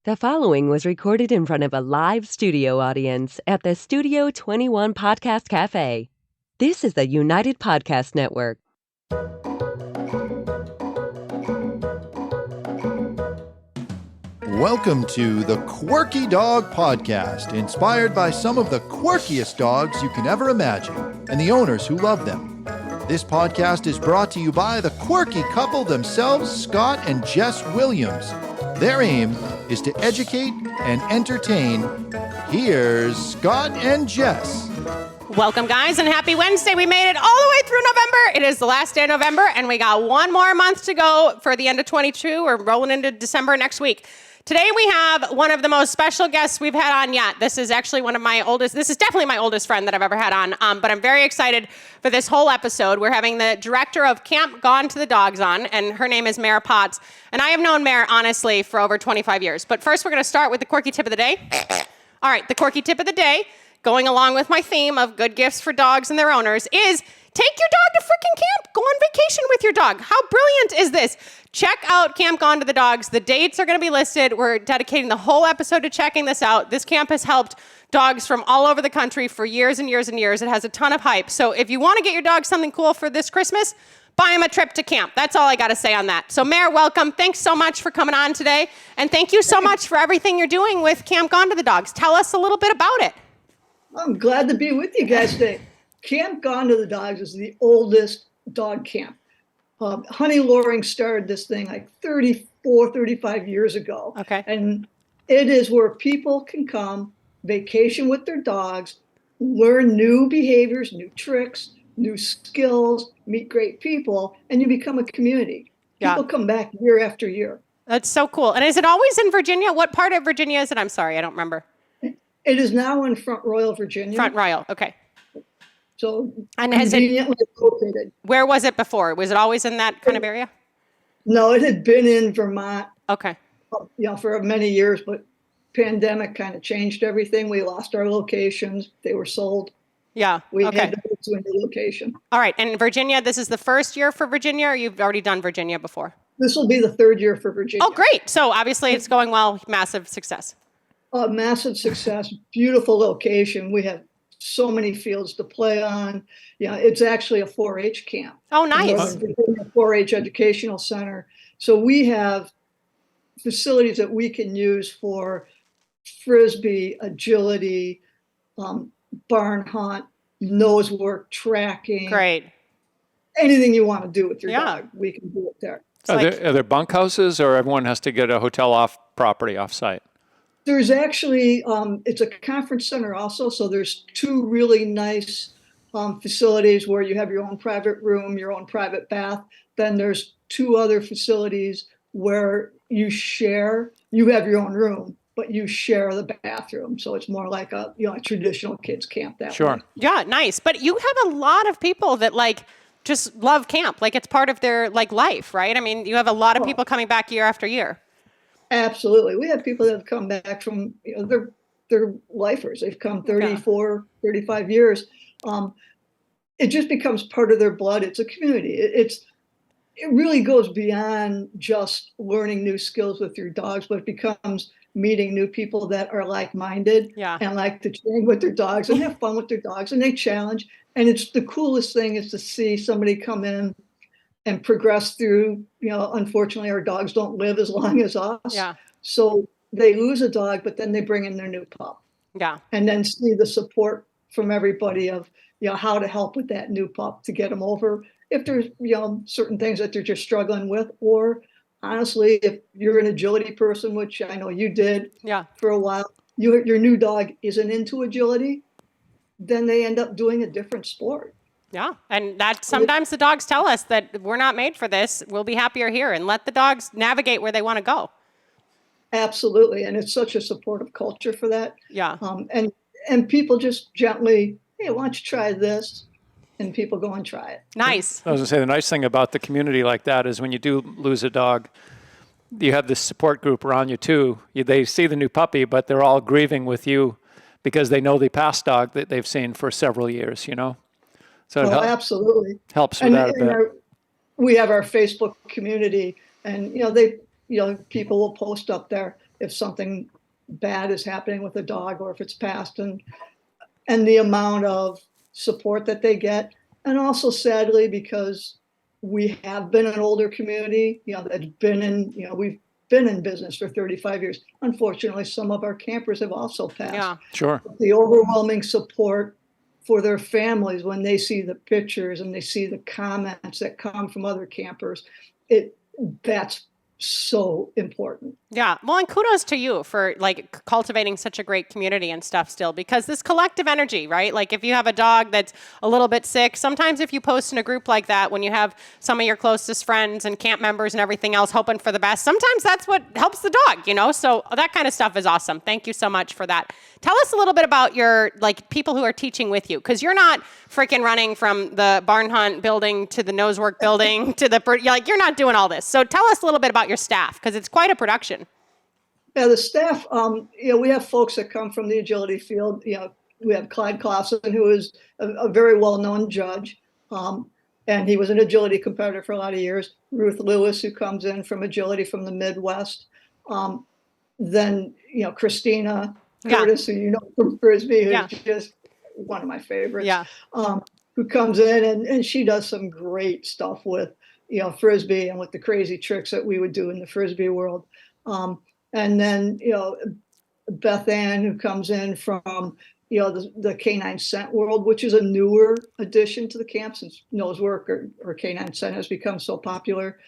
The following was recorded in front of a live studio audience at the Studio 21 Podcast Cafe. This is the United Podcast Network. Welcome to the Quirky Dog Podcast, inspired by some of the quirkiest dogs you can ever imagine and the owners who love them. This podcast is brought to you by the quirky couple themselves, Scott and Jess Williams. Their aim is to educate and entertain. Here's Scott and Jess. Welcome, guys, and happy Wednesday. We made it all the way through November. It is the last day of November, and we got one more month to go for the end of 22. We're rolling into December next week. Today, we have one of the most special guests we've had on yet. This is actually this is definitely my oldest friend that I've ever had on, but I'm very excited for this whole episode. We're having the director of Camp Gone to the Dogs on, and her name is Mare Potts. And I have known Mare, honestly, for over 25 years. But first, we're going to start with the quirky tip of the day. All right, the quirky tip of the day, going along with my theme of good gifts for dogs and their owners, is take your dog to freaking camp. Go on vacation with your dog. How brilliant is this? Check out Camp Gone to the Dogs. The dates are going to be listed. We're dedicating the whole episode to checking this out. This camp has helped dogs from all over the country for years and years and years. It has a ton of hype. So if you want to get your dog something cool for this Christmas, buy him a trip to camp. That's all I got to say on that. So Mare, welcome. Thanks so much for coming on today. And thank you so much for everything you're doing with Camp Gone to the Dogs. Tell us a little bit about it. I'm glad to be with you guys today. Camp Gone to the Dogs is the oldest dog camp. Honey Loring started this thing like 35 years ago. Okay. And it is where people can come, vacation with their dogs, learn new behaviors, new tricks, new skills, meet great people, and you become a community. Yeah. People come back year after year. That's so cool. And is it always in Virginia? What part of Virginia is it? I'm sorry, I don't remember. It is now in Front Royal, Virginia. Front Royal, okay. So and has conveniently located. Where was it before? Was it always in that kind of area? No, it had been in Vermont. Okay. For many years, but pandemic kind of changed everything. We lost our locations. They were sold. Yeah. We okay. had to move to a new location. All right. And Virginia, this is the first year for Virginia, or you've already done Virginia before? This will be the third year for Virginia. Oh, great. So obviously it's going well. Massive success. Massive success. Beautiful location. We have so many fields to play on. It's actually a 4-H camp. Oh, nice. A 4-H educational center. So we have facilities that we can use for frisbee, agility, barn hunt, nose work, tracking. Great. Anything you want to do with your dog, we can do it there. Are there bunkhouses, or everyone has to get a hotel off site? There's actually, it's a conference center also, so there's two really nice facilities where you have your own private room, your own private bath. Then there's two other facilities where you have your own room, but you share the bathroom. So it's more like a traditional kids camp that way. Yeah, nice. But you have a lot of people that just love camp. It's part of their life, right? I mean, you have a lot of people coming back year after year. Absolutely. We have people that have come back from, they're lifers. They've come 34, 35 years. It just becomes part of their blood. It's a community. It really goes beyond just learning new skills with your dogs, but it becomes meeting new people that are like-minded and like to train with their dogs and have fun with their dogs, and they challenge. And it's the coolest thing is to see somebody come in and progress through. Unfortunately, our dogs don't live as long as us. Yeah. So they lose a dog, but then they bring in their new pup. Yeah. And then see the support from everybody of, how to help with that new pup to get them over if there's, certain things that they're just struggling with. Or honestly, if you're an agility person, which I know you did for a while, your new dog isn't into agility, then they end up doing a different sport. Yeah. And that sometimes the dogs tell us that we're not made for this. We'll be happier here, and let the dogs navigate where they want to go. Absolutely. And it's such a supportive culture for that. Yeah. And people just gently, hey, why don't you try this? And people go and try it. Nice. I was going to say, the nice thing about the community like that is when you do lose a dog, you have this support group around you too. They see the new puppy, but they're all grieving with you because they know the past dog that they've seen for several years, So absolutely helps with that a bit. We have our Facebook community, and they people will post up there if something bad is happening with a dog or if it's passed, and the amount of support that they get. And also, sadly, because we have been an older community, that's been in, we've been in business for 35 years. Unfortunately, some of our campers have also passed. Yeah. Sure. The overwhelming support for their families when they see the pictures and they see the comments that come from other campers, that's so important. Yeah. Well, and kudos to you for like cultivating such a great community and stuff still, because this collective energy, right? Like if you have a dog that's a little bit sick, sometimes if you post in a group like that, when you have some of your closest friends and camp members and everything else hoping for the best, sometimes that's what helps the dog, So that kind of stuff is awesome. Thank you so much for that. Tell us a little bit about your people who are teaching with you, because you're not freaking running from the barn hunt building to the nosework building to you're not doing all this. So tell us a little bit about your staff, because it's quite a production. Yeah, the staff, we have folks that come from the agility field. We have Clyde Clausen, who is a very well-known judge, and he was an agility competitor for a lot of years. Ruth Lewis, who comes in from agility from the Midwest. Then, Christina Curtis, who from Frisbee, who's just one of my favorites. Yeah. Who comes in and she does some great stuff with, Frisbee and with the crazy tricks that we would do in the Frisbee world. And then, Beth Ann, who comes in from, the canine scent world, which is a newer addition to the camp since nosework or canine scent has become so popular.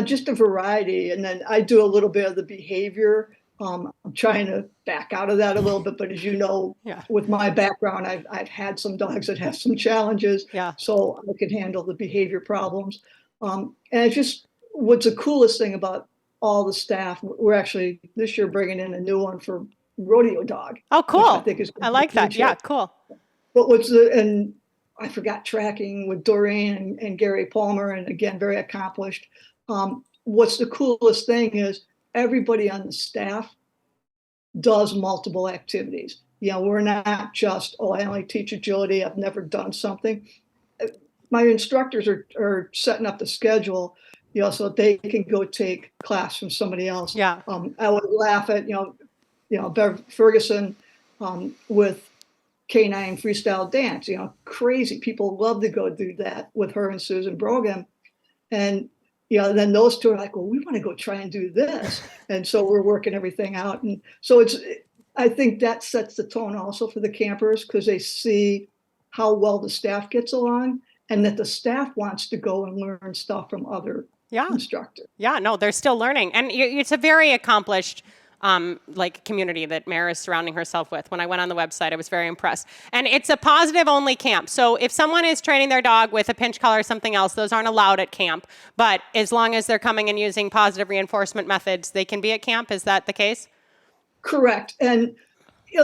Just a variety. And then I do a little bit of the behavior. I'm trying to back out of that a little bit, but as you know, with my background, I've had some dogs that have some challenges, so I can handle the behavior problems. And it's just what's the coolest thing about all the staff. We're actually this year bringing in a new one for rodeo dog. Oh, cool! I think I like that. Yeah, cool. But and I forgot tracking with Doreen and Gary Palmer, and again, very accomplished. What's the coolest thing is everybody on the staff does multiple activities. We're not just, I only teach agility, I've never done something. My instructors are setting up the schedule, so that they can go take class from somebody else. Yeah. I would laugh at, Bev Ferguson with canine freestyle dance, crazy. People love to go do that with her and Susan Brogan. And then those two are like, well, we want to go try and do this. And so we're working everything out. And so I think that sets the tone also for the campers, because they see how well the staff gets along and that the staff wants to go and learn stuff from other instructors. Yeah, no, they're still learning. And it's a very accomplished community that Mare is surrounding herself with. When I went on the website, I was very impressed. And it's a positive only camp. So if someone is training their dog with a pinch collar or something else, those aren't allowed at camp. But as long as they're coming and using positive reinforcement methods, they can be at camp. Is that the case? Correct. And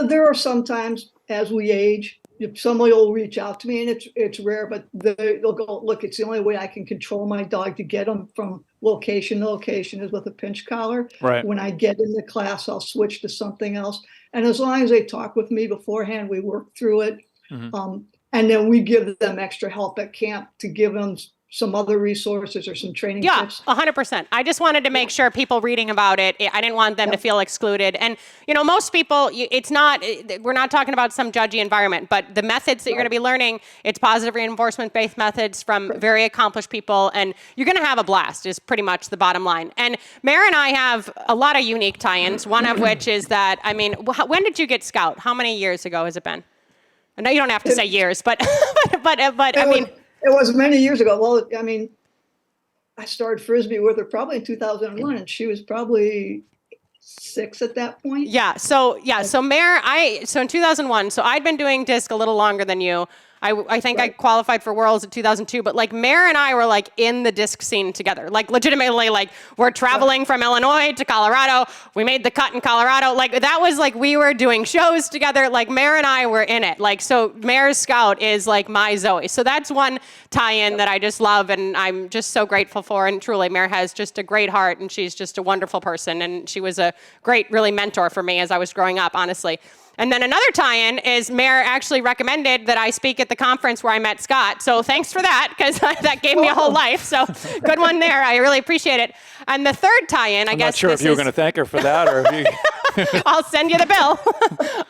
there are sometimes as we age, somebody will reach out to me, and it's rare, but they'll go, look, it's the only way I can control my dog to get them from location to location is with a pinch collar. Right. When I get in the class, I'll switch to something else. And as long as they talk with me beforehand, we work through it. Mm-hmm. And then we give them extra help at camp to give them some other resources or some training tips. 100%. I just wanted to make sure people reading about it, I didn't want them to feel excluded. And, most people, we're not talking about some judgy environment, but the methods that you're going to be learning, it's positive reinforcement-based methods from very accomplished people, and you're going to have a blast is pretty much the bottom line. And Mare and I have a lot of unique tie-ins, one of which is that, when did you get Scout? How many years ago has it been? I know you don't have to say years, but it was many years ago. Well, I started Frisbee with her probably in 2001, and she was probably 6 at that point. So Mare, so in 2001, so I'd been doing disc a little longer than you. I think I qualified for Worlds in 2002, but Mare and I were in the disc scene together, legitimately, we're traveling from Illinois to Colorado. We made the cut in Colorado. That was we were doing shows together. Mare and I were in it. So Mare's Scout is my Zoe. So that's one tie-in that I just love, and I'm just so grateful for. And truly, Mare has just a great heart, and she's just a wonderful person. And she was a great, really mentor for me as I was growing up, honestly. And then another tie-in is Mare actually recommended that I speak at the conference where I met Scott. So thanks for that, because that gave me a whole life. So good one there. I really appreciate it. And the third tie-in, I guess. I'm not sure if you were going to thank her for that or if you... I'll send you the bill.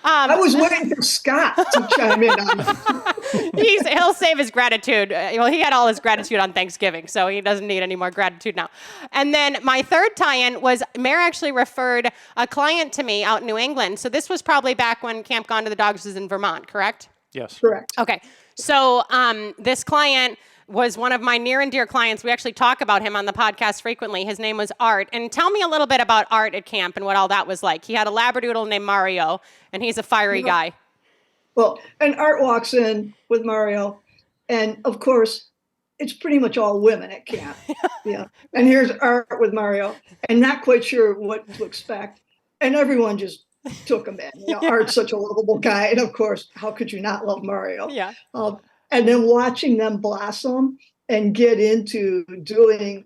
I was waiting for Scott to chime in on that. He'll save his gratitude. Well, he had all his gratitude on Thanksgiving, so he doesn't need any more gratitude now. And then my third tie-in was Mare actually referred a client to me out in New England. So this was probably back when Camp Gone to the Dogs was in Vermont, correct? Yes. Correct. Okay. So this client was one of my near and dear clients. We actually talk about him on the podcast frequently. His name was Art. And tell me a little bit about Art at camp and what all that was like. He had a Labradoodle named Mario, and he's a fiery guy. Well, and Art walks in with Mario, and of course, it's pretty much all women at camp. Yeah. And here's Art with Mario, and not quite sure what to expect. And everyone just took him in. You know, Art's such a lovable guy. And of course, how could you not love Mario? Yeah. And then watching them blossom and get into doing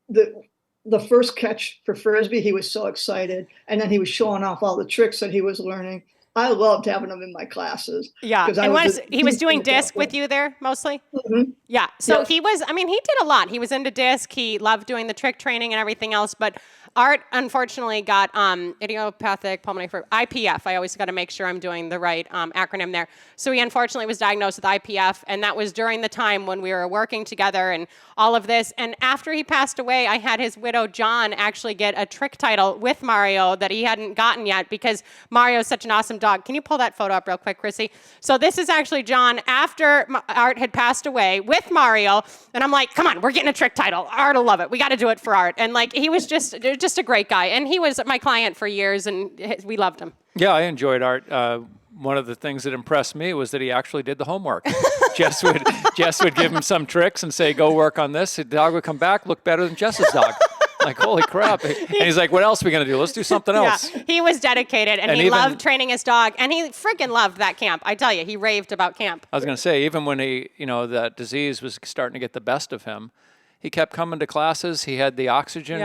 the first catch for Frisbee, he was so excited. And then he was showing off all the tricks that he was learning. I loved having him in my classes. Yeah. And he was doing disc with you there mostly? Mm-hmm. Yeah. So Yeah. he did a lot. He was into disc. He loved doing the trick training and everything else. But Art, unfortunately, got idiopathic pulmonary IPF. I always got to make sure I'm doing the right acronym there. So he unfortunately was diagnosed with IPF, and that was during the time when we were working together and all of this. And after he passed away, I had his widow, John, actually get a trick title with Mario that he hadn't gotten yet because Mario is such an awesome dog. Can you pull that photo up real quick, Chrissy? So this is actually John after Art had passed away with Mario, and I'm like, come on, we're getting a trick title. Art will love it. We got to do it for Art. And like, he was just a great guy. And he was my client for years, and we loved him. Yeah, I enjoyed Art. One of the things that impressed me was that he actually did the homework. Jess would give him some tricks and say, go work on this. The dog would come back, look better than Jess's dog. Like, holy crap. And he's like, what else are we going to do? Let's do something else. Yeah, he was dedicated, and he loved training his dog, and he freaking loved that camp. I tell you, he raved about camp. I was going to say, even when that disease was starting to get the best of him, he kept coming to classes. He had the oxygen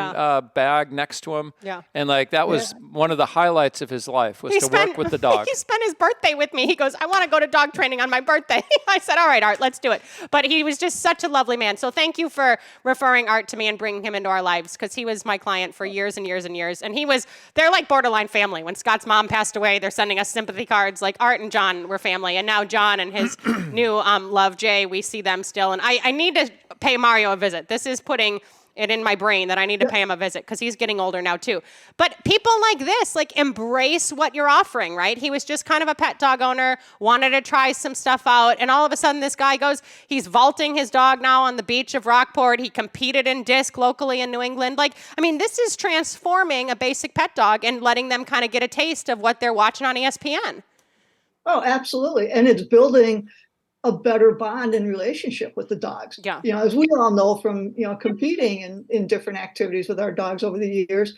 bag next to him. Yeah. And like that was one of the highlights of his life was to work with the dog. He spent his birthday with me. He goes, I want to go to dog training on my birthday. I said, all right, Art, let's do it. But he was just such a lovely man. So thank you for referring Art to me and bringing him into our lives, because he was my client for years and years and years. And they're like borderline family. When Scott's mom passed away, they're sending us sympathy cards. Like Art and John were family. And now John and his new love, Jay, we see them still. And I need to pay Mario a visit. This is putting it in my brain that I need to pay him a visit because he's getting older now too. But people like this, like, embrace what you're offering, right? He was just kind of a pet dog owner, wanted to try some stuff out. And all of a sudden this guy he's vaulting his dog now on the beach of Rockport. He competed in disc locally in New England. Like, I mean, this is transforming a basic pet dog and letting them kind of get a taste of what they're watching on ESPN. Oh, absolutely. And it's building a better bond and relationship with the dogs. Yeah. You know, as we all know from, competing in different activities with our dogs over the years,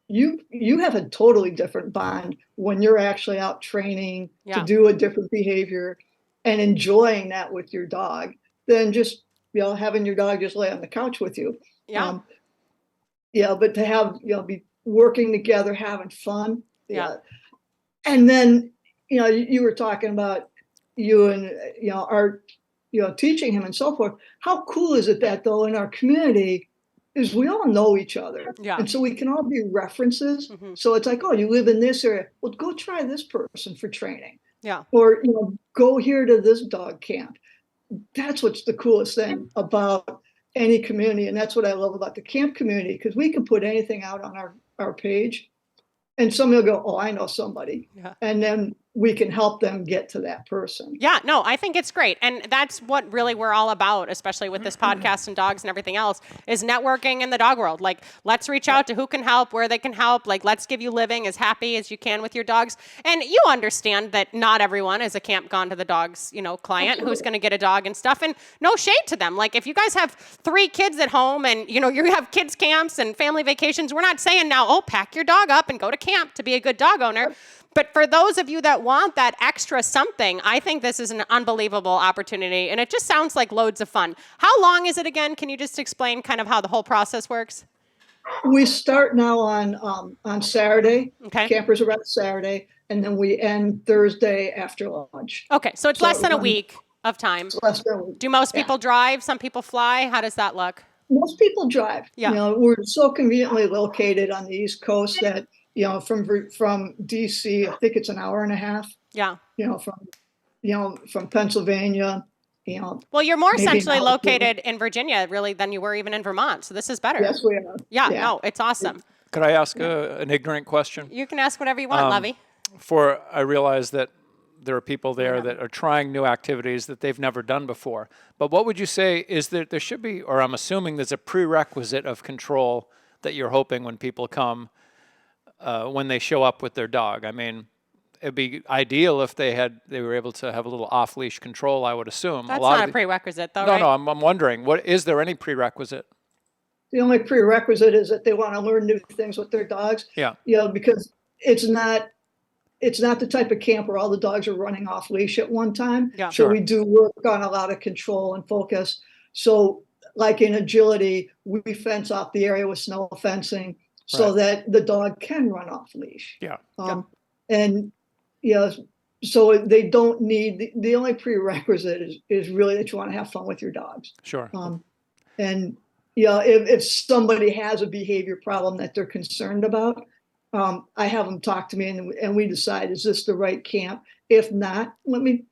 you have a totally different bond when you're actually out training to do a different behavior and enjoying that with your dog than just, having your dog just lay on the couch with you. Yeah. But to have, be working together, having fun. Yeah. And then, you were talking about you and Art, teaching him and so forth. How cool is it that though in our community is we all know each other, and so we can all be references. Mm-hmm. So it's like, oh, you live in this area, well, go try this person for training, or go here to this dog camp. That's what's the coolest thing about any community, and that's what I love about the camp community, because we can put anything out on our page, and somebody will go, oh, I know somebody, and then we can help them get to that person. Yeah, no, I think it's great. And that's what really we're all about, especially with this podcast and dogs and everything else, is networking in the dog world. Like, let's reach out to who can help, where they can help. Like, let's give you living as happy as you can with your dogs. And you understand that not everyone is a Camp Gone to the Dogs, client who's going to get a dog and stuff. And no shade to them. Like, if you guys have 3 kids at home and, you have kids camps and family vacations, we're not saying now, oh, pack your dog up and go to camp to be a good dog owner. But for those of you that want that extra something, I think this is an unbelievable opportunity, and it just sounds like loads of fun. How long is it again? Can you just explain kind of how the whole process works? We start now on Saturday. Okay. Campers arrive Saturday, and then we end Thursday after lunch. Okay, so it's less than a week of time. It's less than a week. Do most people drive? Some people fly? How does that look? Most people drive. Yeah. We're so conveniently located on the East Coast that, from DC, I think it's an hour and a half. Yeah. From Pennsylvania, Well, you're more maybe centrally now- located in Virginia, really, than you were even in Vermont. So this is better. Yes, we are. Yeah, no, it's awesome. Could I ask an ignorant question? You can ask whatever you want, Lovey. I realize that there are people there that are trying new activities that they've never done before. But what would you say is that there should be, or I'm assuming there's a prerequisite of control that you're hoping when people come, when they show up with their dog? I mean, it'd be ideal if they were able to have a little off-leash control, I would assume. That's not a prerequisite, though, No, right? no, I'm wondering, is there any prerequisite? The only prerequisite is that they want to learn new things with their dogs. Yeah. Because it's not the type of camp where all the dogs are running off leash at one time. Yeah. So Sure. we do work on a lot of control and focus. So like in agility, we fence off the area with snow fencing so Right. that the dog can run off leash. Yeah. And so they don't need, the only prerequisite is really that you want to have fun with your dogs. Sure. And if somebody has a behavior problem that they're concerned about, I have them talk to me and we decide, is this the right camp? If not, let me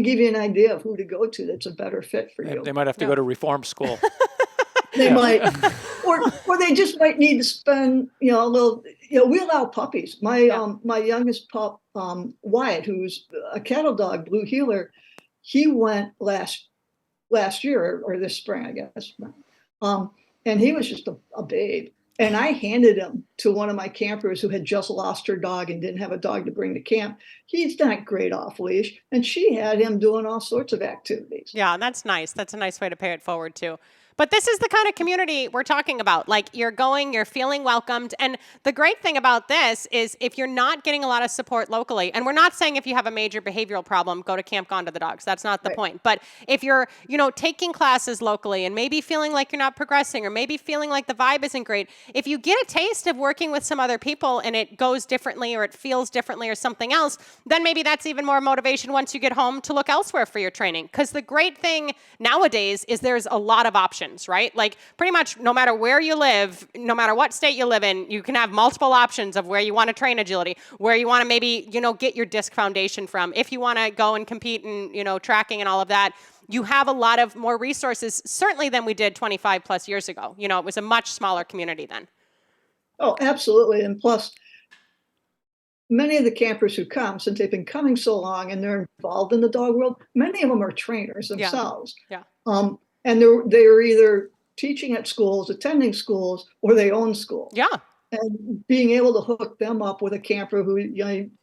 give you an idea of who to go to that's a better fit for you. They might have to go to reform school. They might, or they just might need to spend, a little, we allow puppies. My youngest pup, Wyatt, who's a cattle dog, blue heeler, he went last year or this spring, I guess. And he was just a babe. And I handed him to one of my campers who had just lost her dog and didn't have a dog to bring to camp. He's not great off leash. And she had him doing all sorts of activities. Yeah, that's nice. That's a nice way to pay it forward, too. But this is the kind of community we're talking about. Like, you're going, you're feeling welcomed. And the great thing about this is if you're not getting a lot of support locally, and we're not saying if you have a major behavioral problem, go to Camp Gone to the Dogs. That's not the point. But if you're, taking classes locally and maybe feeling like you're not progressing or maybe feeling like the vibe isn't great, if you get a taste of working with some other people and it goes differently or it feels differently or something else, then maybe that's even more motivation once you get home to look elsewhere for your training. Because the great thing nowadays is there's a lot of options. Right? Like pretty much no matter where you live, no matter what state you live in, you can have multiple options of where you want to train agility, where you want to maybe, get your disc foundation from. If you want to go and compete in, tracking and all of that, you have a lot of more resources, certainly than we did 25 plus years ago. It was a much smaller community then. Oh, absolutely. And plus, many of the campers who come, since they've been coming so long and they're involved in the dog world, many of them are trainers themselves. Yeah. And they're either teaching at schools, attending schools, or they own schools. Yeah. And being able to hook them up with a camper who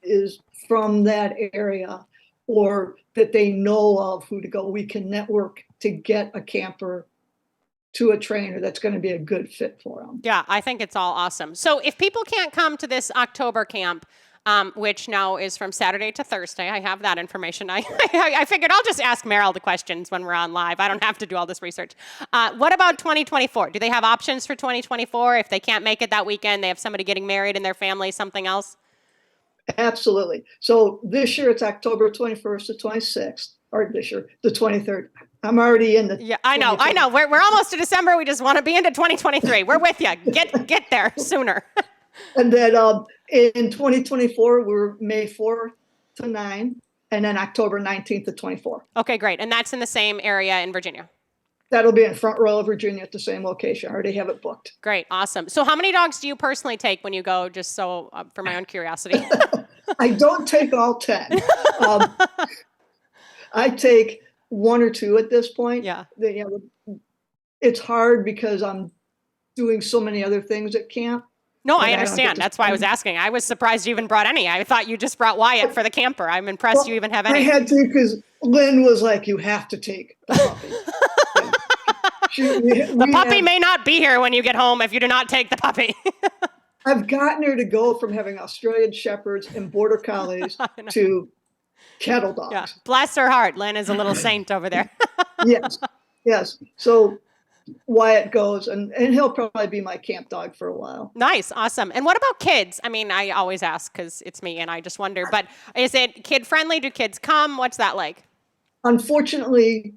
is from that area or that they know of who to go, we can network to get a camper to a trainer that's going to be a good fit for them. Yeah, I think it's all awesome. So if people can't come to this October camp, which now is from Saturday to Thursday. I have that information. I figured I'll just ask Mare all the questions when we're on live. I don't have to do all this research. What about 2024? Do they have options for 2024? If they can't make it that weekend, they have somebody getting married in their family, something else? Absolutely. So this year it's October 21st to 26th, or this year, the 23rd. I'm already in the. Yeah, I know. We're almost to December. We just want to be into 2023. We're with you. Get there sooner. And then in 2024, we're May 4th to 9, and then October 19th to 24. Okay, great. And that's in the same area in Virginia? That'll be in Front Royal, Virginia at the same location. I already have it booked. Great. Awesome. So how many dogs do you personally take when you go, just so for my own curiosity? I don't take all 10. I take 1 or 2 at this point. Yeah. It's hard because I'm doing so many other things at camp. No, I understand. That's why I was asking. I was surprised you even brought any. I thought you just brought Wyatt for the camper. I'm impressed you even have any. I had to because Lynn was like, you have to take the puppy. The puppy may not be here when you get home if you do not take the puppy. I've gotten her to go from having Australian Shepherds and Border Collies to cattle dogs. Yeah. Bless her heart. Lynn is a little saint over there. Yes. So Wyatt goes, and he'll probably be my camp dog for a while. Nice. Awesome. And what about kids? I mean, I always ask because it's me and I just wonder, but is it kid friendly? Do kids come? What's that like? Unfortunately,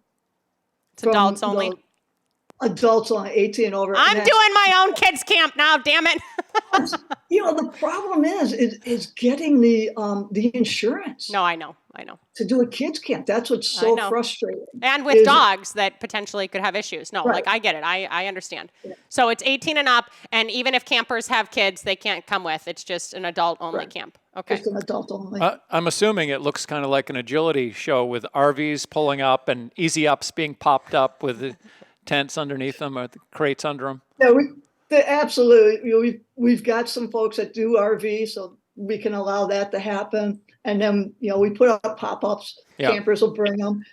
It's adults only. Adults only, 18 and over. I'm doing my own kids camp now, damn it. The problem is getting the insurance. No, I know. To do a kids camp. That's what's so frustrating. And with dogs that potentially could have issues. No, Right. like I get it. I understand. Yeah. So it's 18 and up, and even if campers have kids, they can't come with. It's just an adult only camp. Okay. Just an adult only. I'm assuming it looks kind of like an agility show with RVs pulling up and easy ups being popped up with the tents underneath them or the crates under them. Yeah, absolutely. We've got some folks that do RV, so we can allow that to happen. And then, we put up pop-ups. Yeah. Campers will bring them.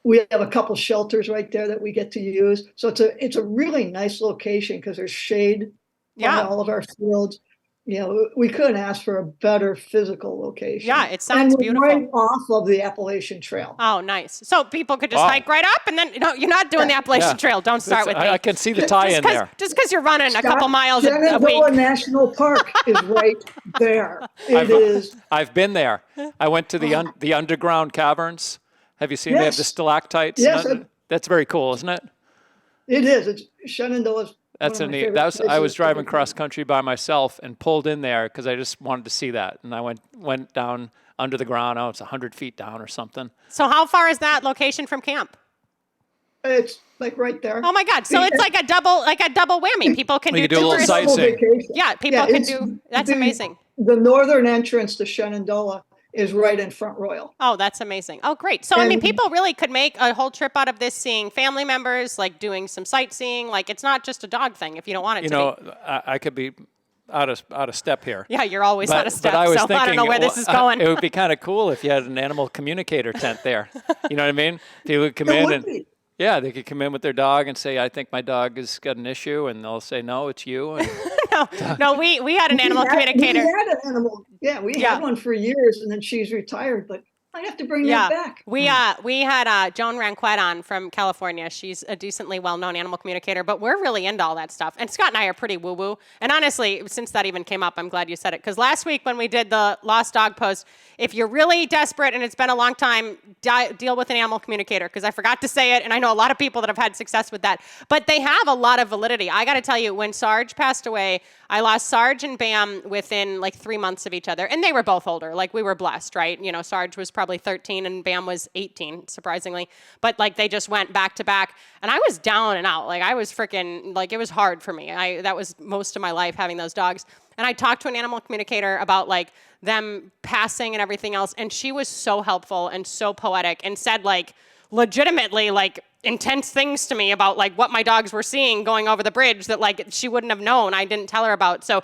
We have a couple shelters right there that we get to use. So it's a really nice location because there's shade on all of our fields. We couldn't ask for a better physical location. Yeah, it sounds beautiful. Right off of the Appalachian Trail. Oh, nice. So people could just hike right up, and then you're not doing the Appalachian Trail. Don't start with me. I can see the tie-in there. Just because you're running a couple miles a week. Shenandoah National Park is right there. I've been there. I went to the underground caverns. Have you seen? They have the stalactites. Yes, that's very cool, isn't it? It is. It's Shenandoah's. That's a neat. I was driving cross country by myself and pulled in there because I just wanted to see that, and I went down under the ground. Oh, it's 100 feet down or something. So how far is that location from camp? It's like right there. Oh my God! So it's like a double whammy. People can do a little sightseeing. Yeah, people can do. That's amazing. The northern entrance to Shenandoah is right in Front Royal. Oh, that's amazing. Oh, great. So, people really could make a whole trip out of this, seeing family members, like doing some sightseeing. Like, it's not just a dog thing if you don't want it to be. I could be out of step here. Yeah, you're always out of step, I was thinking, I don't know where this is going. It would be kind of cool if you had an animal communicator tent there. You know what I mean? People would come in and... Yeah, they could come in with their dog and say, I think my dog has got an issue, and they'll say, no, it's you. And no, we had an animal communicator. We had an animal. Yeah, we had one for years, and then she's retired, but I have to bring that back. We had Joan Ranquet on from California. She's a decently well-known animal communicator, but we're really into all that stuff. And Scott and I are pretty woo-woo. And honestly, since that even came up, I'm glad you said it. Because last week when we did the Lost Dog post, if you're really desperate and it's been a long time, deal with an animal communicator. Because I forgot to say it, and I know a lot of people that have had success with that. But they have a lot of validity. I got to tell you, when Sarge passed away, I lost Sarge and Bam within like 3 months of each other. And they were both older. Like, we were blessed, right? Sarge was probably 13 and Bam was 18, surprisingly. But like, they just went back to back. And I was down and out. Like, I was freaking, like, it was hard for me. That was most of my life, having those dogs. And I talked to an animal communicator about like them passing and everything else. And she was so helpful and so poetic and said like legitimately like intense things to me about like what my dogs were seeing going over the bridge that like she wouldn't have known. I didn't tell her about. So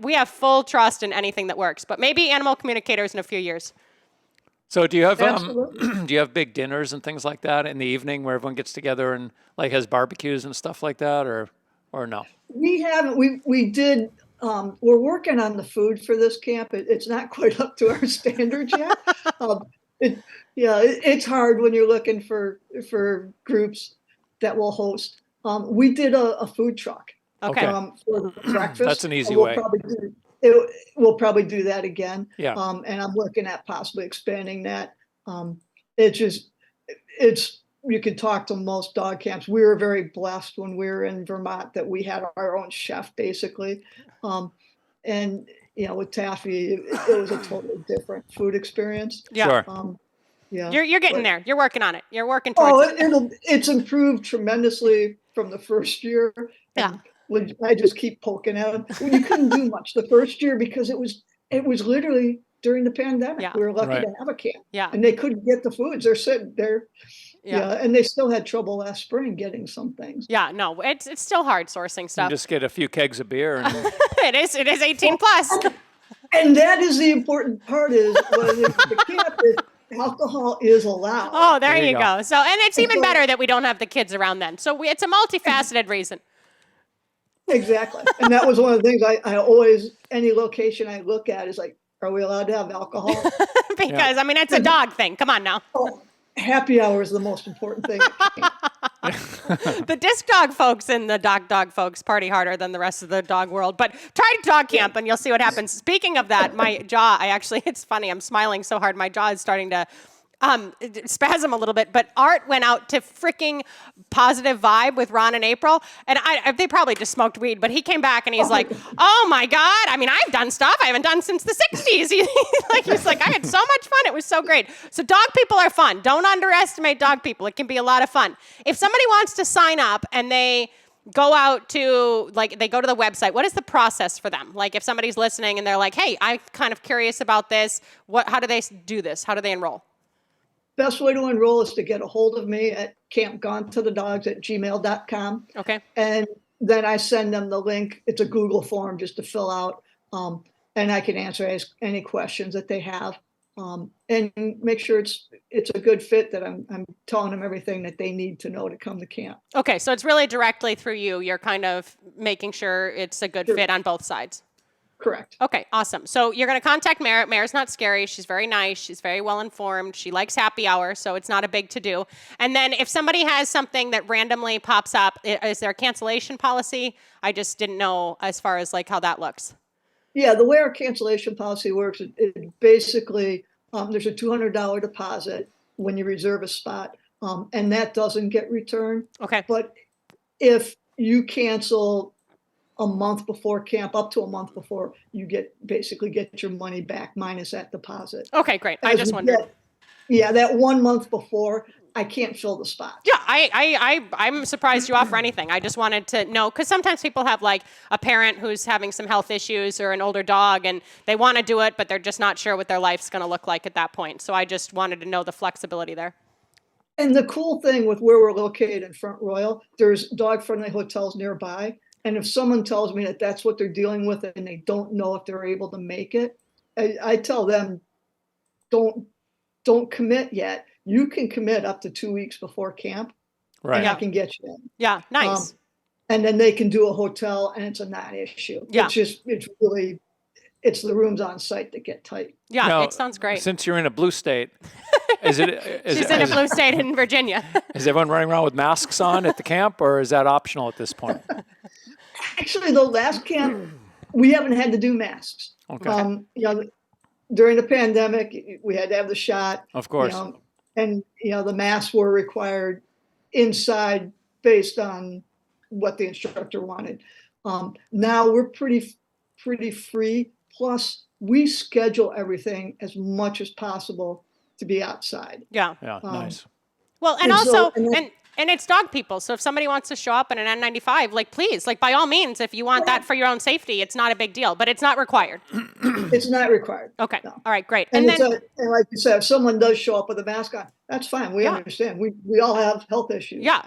we have full trust in anything that works, but maybe animal communicators in a few years. So do you have big dinners and things like that in the evening where everyone gets together and like has barbecues and stuff like that, or no? We haven't. We did. We're working on the food for this camp. It's not quite up to our standards yet. It's hard when you're looking for groups that will host. We did a food truck. Okay. For breakfast. That's an easy way. We'll probably do that again. Yeah. And I'm looking at possibly expanding that. You could talk to most dog camps. We were very blessed when we were in Vermont that we had our own chef, basically. And with Taffy, it was a totally different food experience. Yeah. Sure. You're getting there. You're working on it. You're working towards it. It's improved tremendously from the first year. Yeah. I just keep poking at him. You couldn't do much the first year because it was literally during the pandemic. Yeah. We were lucky to have a camp. Yeah. And they couldn't get the foods. They're sitting there. Yeah. And they still had trouble last spring getting some things. Yeah, no, it's still hard sourcing stuff. You just get a few kegs of beer. And... It is 18 plus. And that is the important part is when the camp is alcohol is allowed. Oh, there you go. So, and it's even better that we don't have the kids around then. So it's a multifaceted reason. Exactly. And that was one of the things I always, any location I look at is like, are we allowed to have alcohol? Because, I mean, it's a dog thing. Come on now. happy hour is the most important thing. The disc dog folks and the dog folks party harder than the rest of the dog world. But try dog camp and you'll see what happens. Speaking of that, my jaw, it's funny. I'm smiling so hard. My jaw is starting to spasm a little bit, but Art went out to freaking Positive Vibe with Ron and April, and they probably just smoked weed, but he came back and he's like, oh my God, I mean, I've done stuff I haven't done since the 60s. He's like, I had so much fun. It was so great. So dog people are fun. Don't underestimate dog people. It can be a lot of fun. If somebody wants to sign up and they go out to, they go to the website, what is the process for them? Like if somebody's listening and they're like, hey, I'm kind of curious about this. How do they do this? How do they enroll? Best way to enroll is to get a hold of me at campgonetothedogs@gmail.com. Okay. And then I send them the link. It's a Google form just to fill out. And I can answer any questions that they have. And make sure it's a good fit, that I'm telling them everything that they need to know to come to camp. Okay. So it's really directly through you. You're kind of making sure it's a good fit on both sides. Correct. Okay, awesome. So you're going to contact Mare. Mare's not scary. She's very nice. She's very well informed. She likes happy hour, so it's not a big to-do. And then if somebody has something that randomly pops up, is there a cancellation policy? I just didn't know as far as how that looks. Yeah, the way our cancellation policy works, it basically, there's a $200 deposit when you reserve a spot, and that doesn't get returned. Okay. But if you cancel a month before camp, up to a month before, you basically get your money back minus that deposit. Okay, great. I just wondered. That 1 month before, I can't fill the spot. Yeah, I'm surprised you offer anything. I just wanted to know, because sometimes people have a parent who's having some health issues or an older dog, and they want to do it, but they're just not sure what their life's going to look like at that point. So I just wanted to know the flexibility there. And the cool thing with where we're located in Front Royal, there's dog-friendly hotels nearby. And if someone tells me that that's what they're dealing with and they don't know if they're able to make it, I tell them, don't commit yet. You can commit up to 2 weeks before camp, right? And I can get you in. Yeah, nice. And then they can do a hotel, and it's a non-issue. Yeah. It's the rooms on site that get tight. Yeah, now, it sounds great. Since you're in a blue state, she's in a blue state in Virginia. Is everyone running around with masks on at the camp, or is that optional at this point? Actually, the last camp, we haven't had to do masks. Okay. During the pandemic, we had to have the shot. Of course. And the masks were required inside based on what the instructor wanted. Now we're pretty free. Plus, we schedule everything as much as possible to be outside. Yeah. Yeah, nice. Well, and also, and it's dog people. So if somebody wants to show up in an N95, please, by all means, if you want that for your own safety, it's not a big deal, but it's not required. It's not required. Okay. No. All right, great. And like you said, if someone does show up with a mask on, that's fine. We understand. We all have health issues. Yeah.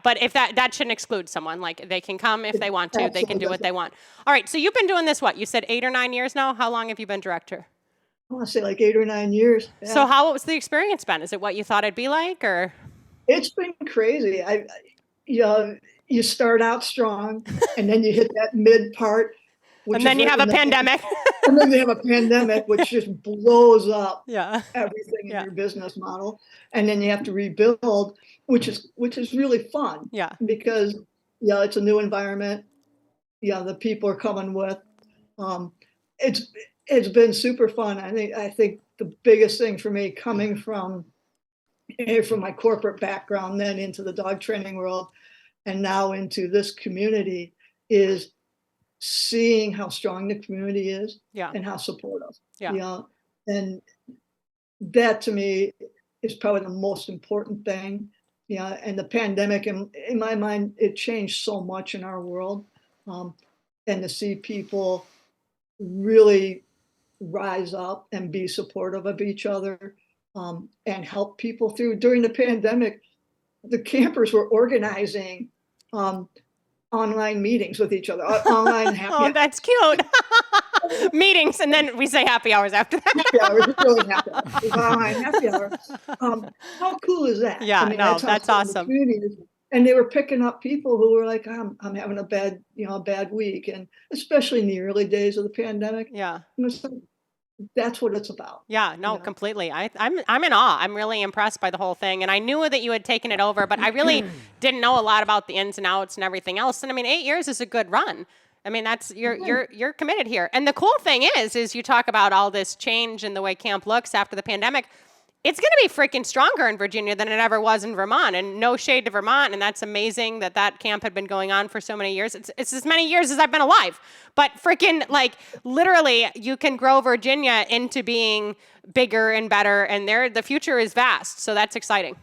But if that shouldn't exclude someone. They can come if they want to. They can do what they want. All right. So you've been doing this, what? You said 8 or 9 years now? How long have you been director? I want to say 8 or 9 years. Yeah. So how was the experience been? Is it what you thought it'd be like, or? It's been crazy. You start out strong, and then you hit that mid part. And then you have a pandemic. And then you have a pandemic, which just blows up everything in your business model. And then you have to rebuild, which is really fun. Yeah. Because it's a new environment. The people are coming with. It's been super fun. I think the biggest thing for me, coming from my corporate background, then into the dog training world, and now into this community, is seeing how strong the community is and how supportive. Yeah. And that to me is probably the most important thing. Yeah. And the pandemic, in my mind, it changed so much in our world. And to see people really rise up and be supportive of each other, and help people through. During the pandemic, the campers were organizing online meetings with each other. Online happy hours. Oh, that's cute. Meetings, and then we say happy hours after that. Happy hours, it's really happy hours. It's online happy hour. How cool is that? Yeah, that's awesome. And they were picking up people who were like, I'm having a bad week, and especially in the early days of the pandemic. Yeah. that's what it's about. Yeah, no, completely. I'm in awe. I'm really impressed by the whole thing. And I knew that you had taken it over, but I really didn't know a lot about the ins and outs and everything else. And I mean, 8 years is a good run. I mean, that's you're committed here. And the cool thing is you talk about all this change in the way camp looks after the pandemic. It's going to be freaking stronger in Virginia than it ever was in Vermont. And no shade to Vermont. And that's amazing that camp had been going on for so many years. It's as many years as I've been alive. But freaking, like, literally, you can grow Virginia into being bigger and better. And the future is vast. So that's exciting.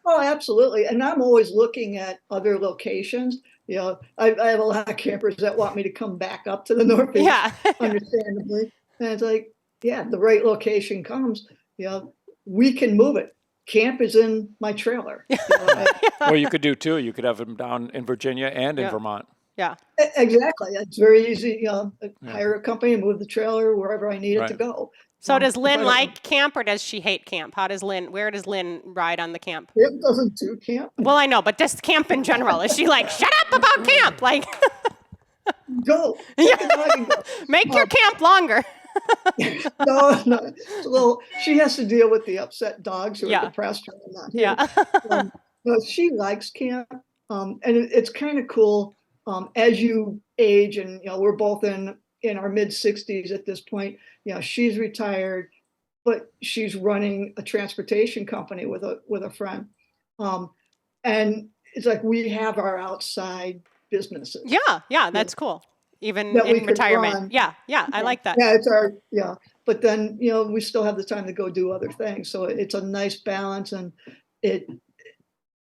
Oh, absolutely. And I'm always looking at other locations. You know, I have a lot of campers that want me to come back up to the Northeast, understandably. And it's like, yeah, the right location comes, you know, we can move it. Camp is in my trailer. You know, Well, you could do too. You could have them down in Virginia and in Vermont. Yeah. Exactly. It's very easy. You know, hire a company, move the trailer wherever I need it to go. So does Lynn like camp or does she hate camp? Where does Lynn ride on the camp? It doesn't do camp. Well, I know, but just camp in general. Is she like, shut up about camp? Like, go. Make your camp longer. No. Well, she has to deal with the upset dogs who are depressed when I'm not here. No, she likes camp. And it's kind of cool as you age, and you know, we're both in our mid-60s at this point. You know, she's retired, but she's running a transportation company with a friend. And it's like we have our outside businesses. Yeah, that's cool. Even in retirement. Yeah, I like that. Yeah, but then, you know, we still have the time to go do other things. So it's a nice balance, and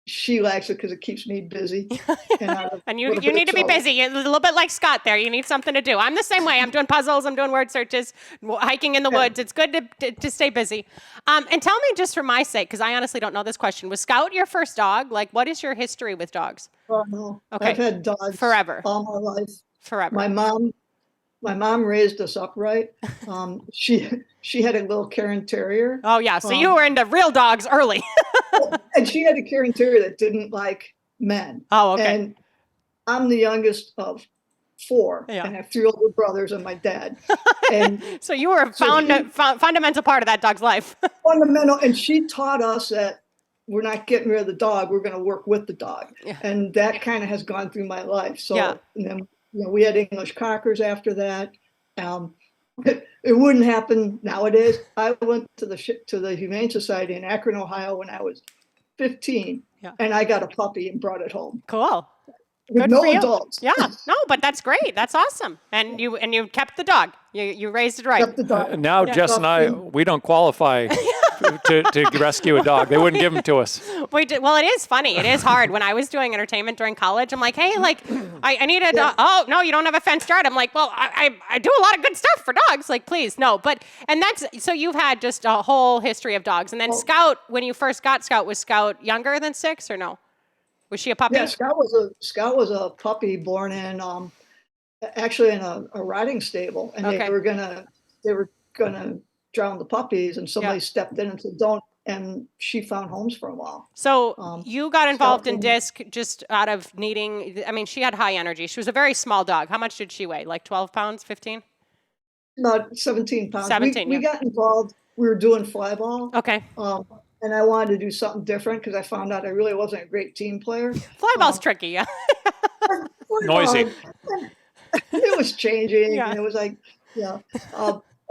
she likes it because it keeps me busy. And you need to be busy. You're a little bit like Scott there. You need something to do. I'm the same way. I'm doing puzzles. I'm doing word searches, hiking in the woods. It's good to stay busy. And tell me, just for my sake, because I honestly don't know this question. Was Scout your first dog? Like, what is your history with dogs? Oh, no. Okay. I've had dogs forever. All my life. Forever. My mom raised us upright. She had a little Cairn Terrier. Oh yeah, so you were into real dogs early. And she had a Cairn Terrier that didn't like men. Oh, okay. And I'm the youngest of 4, and I have 3 older brothers and my dad. And so you were a fundamental part of that dog's life. Fundamental, and she taught us that we're not getting rid of the dog. We're going to work with the dog, and that kind of has gone through my life. So, and then, you know, we had English Cockers after that. It wouldn't happen nowadays. I went to the Humane Society in Akron, Ohio when I was 15, and I got a puppy and brought it home. Cool. With no adults. Yeah, no, but that's great. That's awesome. And you kept the dog. You raised it right. Kept the dog. Now Jess and I, we don't qualify to rescue a dog. They wouldn't give them to us. Well, it is funny. It is hard. When I was doing entertainment during college, I'm like, hey, like, I need a dog. Oh, no, you don't have a fenced yard. I'm like, well, I do a lot of good stuff for dogs. Like, please, no. So you've had just a whole history of dogs. And then Scout, when you first got Scout, was Scout younger than 6 or no? Was she a puppy? Yeah, Scout was a puppy born in actually in a riding stable, and they were gonna drown the puppies, and somebody stepped in and said, "Don't." And she found homes for a while. So you got involved in Disc just out of needing. I mean, she had high energy. She was a very small dog. How much did she weigh? Like 12 pounds, 15? About 17 pounds. 17. We got involved. We were doing fly ball. Okay. And I wanted to do something different because I found out I really wasn't a great team player. Flyball's tricky, yeah. Noisy. It was changing, and it was like,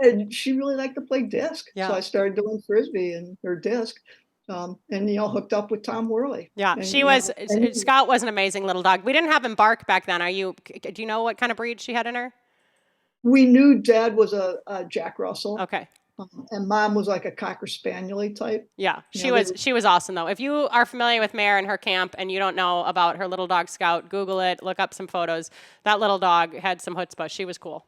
and she really liked to play disc. So I started doing frisbee and her disc, and hooked up with Tom Worley. Yeah, and Scott was an amazing little dog. We didn't have him bark back then. Do you know what kind of breed she had in her? We knew Dad was a Jack Russell. Okay. And Mom was like a Cocker Spaniel type. Yeah, she was awesome though. If you are familiar with Mare and her camp and you don't know about her little dog Scout, Google it, look up some photos. That little dog had some chutzpah. She was cool.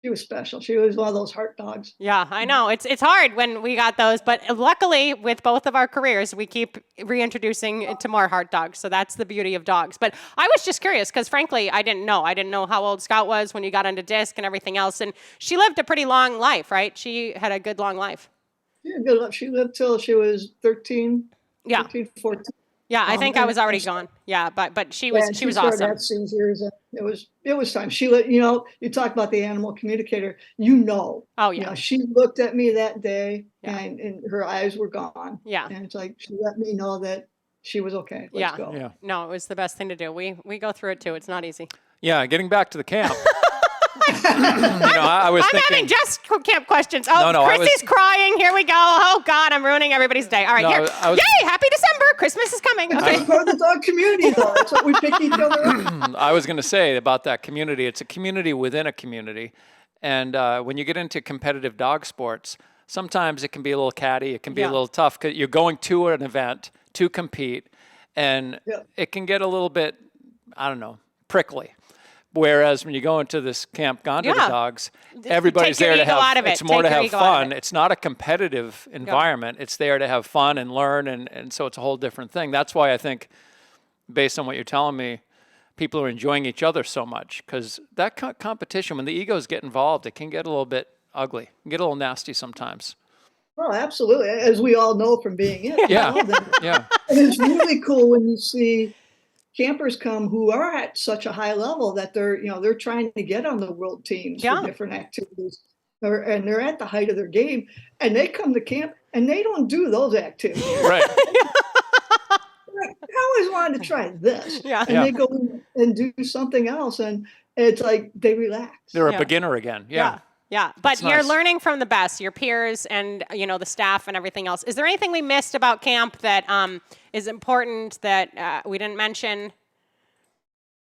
She was special. She was one of those heart dogs. Yeah, I know. It's hard when we got those, but luckily with both of our careers, we keep reintroducing to more heart dogs. So that's the beauty of dogs. But I was just curious because frankly, I didn't know. I didn't know how old Scout was when you got into disc and everything else. And she lived a pretty long life, right? She had a good long life. Yeah, good life. She lived till she was 13, 13, 14. Yeah, I think I was already gone. Yeah, but she was awesome. Had seizures, and it was time. She let you talk about the animal communicator. Oh yeah. She looked at me that day, and her eyes were gone. Yeah, and it's like she let me know that she was okay. Let's go. Yeah. No, it was the best thing to do. We go through it too. It's not easy. Yeah, getting back to the camp. I was thinking. I'm having just camp questions. Oh, no, Chrissy's crying. Here we go. Oh God, I'm ruining everybody's day. All right, here. Yay! Happy December. Christmas is coming. Okay. That's part of the dog community, though. That's what we pick each other up. I was going to say about that community. It's a community within a community, and when you get into competitive dog sports, sometimes it can be a little catty. It can be a little tough because you're going to an event to compete, and it can get a little bit, I don't know, prickly. Whereas when you go into this camp gone to the dogs, everybody's there to have, it's more to have fun. It's not a competitive environment. It's there to have fun and learn. And so it's a whole different thing. That's why I think, based on what you're telling me, people are enjoying each other so much. Because that competition, when the egos get involved, it can get a little bit ugly. It can get a little nasty sometimes. Oh, absolutely. As we all know from being in. Yeah. And it's really cool when you see campers come who are at such a high level that they're trying to get on the world teams for different activities, and they're at the height of their game, and they come to camp and they don't do those activities. Right. Like, I always wanted to try this, and they go and do something else, and it's like they relax. They're a beginner again. Yeah. Yeah, but you're learning from the best, your peers and, the staff and everything else. Is there anything we missed about camp that is important that we didn't mention?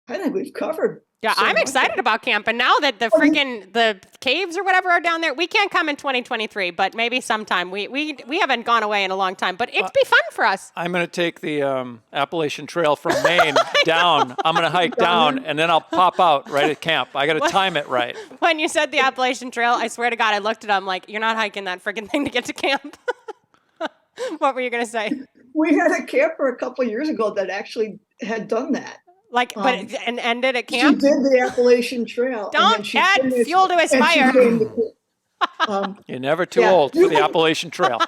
I think we've covered. Yeah, I'm excited about camp. And now that the caves or whatever are down there, we can't come in 2023, but maybe sometime. We haven't gone away in a long time, but it'd be fun for us. I'm going to take the Appalachian Trail from Maine down. I'm going to hike down, and then I'll pop out right at camp. I got to time it right. When you said the Appalachian Trail, I swear to God, I looked at him like, you're not hiking that freaking thing to get to camp. What were you going to say? We had a camper a couple of years ago that actually had done that. And ended at camp? She did the Appalachian Trail. Don't add fuel to his fire. You're never too old for the Appalachian Trail.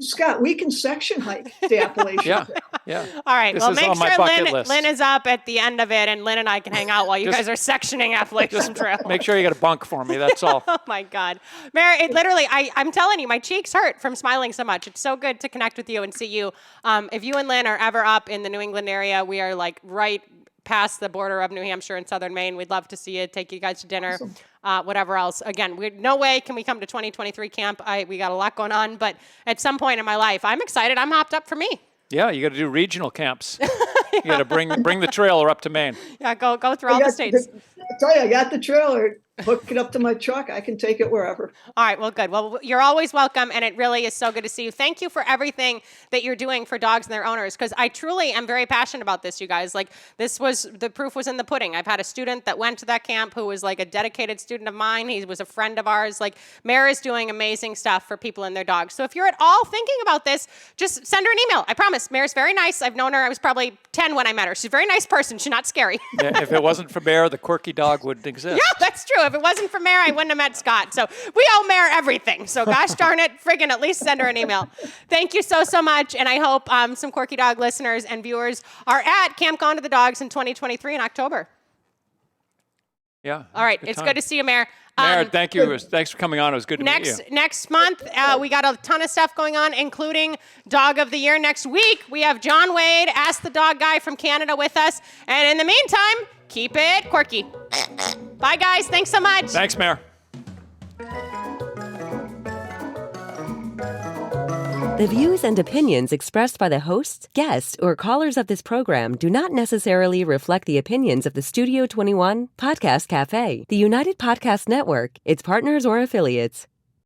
Scott, we can section hike the Appalachian Trail. Yeah. All right. This well, is make on my sure bucket list. Lynn is up at the end of it, and Lynn and I can hang out while you guys are sectioning Appalachian Trail. Make sure you get a bunk for me. That's all. Oh, my God. Mare, it literally, I'm telling you, my cheeks hurt from smiling so much. It's so good to connect with you and see you. If you and Lynn are ever up in the New England area, we are like right past the border of New Hampshire and southern Maine. We'd love to see you, take you guys to dinner, whatever else. Again, no way can we come to 2023 camp. We got a lot going on, but at some point in my life, I'm excited. I'm hopped up for me. Yeah, you got to do regional camps. You got to bring the trailer up to Maine. Yeah, go through all the states. I tell you, I got the trailer. Hook it up to my truck. I can take it wherever. All right. Well, good. Well, you're always welcome, and it really is so good to see you. Thank you for everything that you're doing for dogs and their owners, because I truly am very passionate about this, you guys. Like, the proof was in the pudding. I've had a student that went to that camp who was like a dedicated student of mine. He was a friend of ours. Like, Mare is doing amazing stuff for people and their dogs. So if you're at all thinking about this, just send her an email. I promise. Mare's very nice. I've known her. I was probably 10 when I met her. She's a very nice person. She's not scary. Yeah, if it wasn't for Mare, the Quirky dog wouldn't exist. Yeah, that's true. If it wasn't for Mare, I wouldn't have met Scott. So we owe Mare everything. So gosh darn it, friggin' at least send her an email. Thank you so much. And I hope some Quirky Dog listeners and viewers are at Camp Gone to the Dogs in 2023 in October. Yeah. All right. It's good to see you, Mare. Mare, thank you. Thanks for coming on. It was good to meet you. Next month, we got a ton of stuff going on, including Dog of the Year. Next week, we have John Wade, Ask the Dog Guy from Canada with us. And in the meantime, keep it quirky. Bye, guys. Thanks so much. Thanks, Mare. The views and opinions expressed by the hosts, guests, or callers of this program do not necessarily reflect the opinions of the Studio 21 Podcast Cafe, the United Podcast Network, its partners, or affiliates.